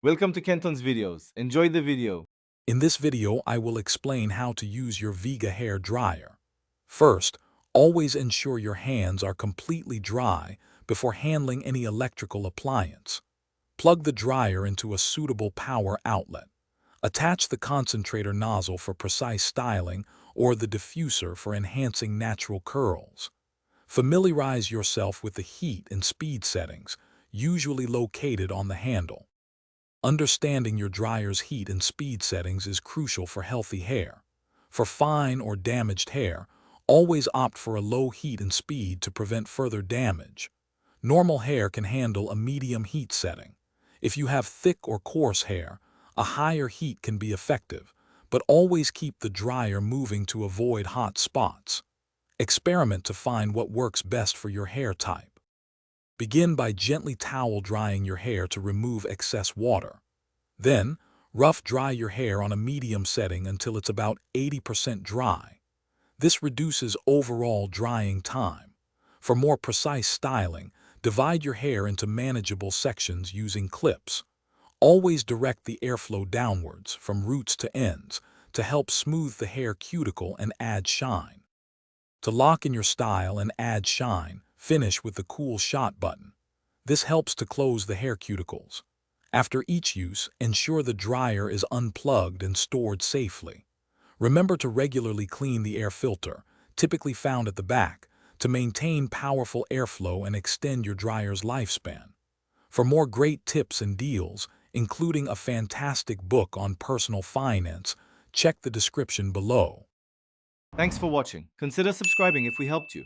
Welcome to Kenton's videos. Enjoy the video. In this video, I will explain how to use your Vega hair dryer. First, always ensure your hands are completely dry before handling any electrical appliance. Plug the dryer into a suitable power outlet. Attach the concentrator nozzle for precise styling or the diffuser for enhancing natural curls. Familiarize yourself with the heat and speed settings, usually located on the handle. Understanding your dryer's heat and speed settings is crucial for healthy hair. For fine or damaged hair, always opt for a low heat and speed to prevent further damage. Normal hair can handle a medium heat setting. If you have thick or coarse hair, a higher heat can be effective, but always keep the dryer moving to avoid hot spots. Experiment to find what works best for your hair type. Begin by gently towel drying your hair to remove excess water. Then, rough dry your hair on a medium setting until it's about 80% dry. This reduces overall drying time. For more precise styling, divide your hair into manageable sections using clips. Always direct the airflow downwards, from roots to ends, to help smooth the hair cuticle and add shine. To lock in your style and add shine, finish with the Cool Shot button. This helps to close the hair cuticles. After each use, ensure the dryer is unplugged and stored safely. Remember to regularly clean the air filter, typically found at the back, to maintain powerful airflow and extend your dryer's lifespan. For more great tips and deals, including a fantastic book on personal finance, check the description below. Thanks for watching. Consider subscribing if we helped you.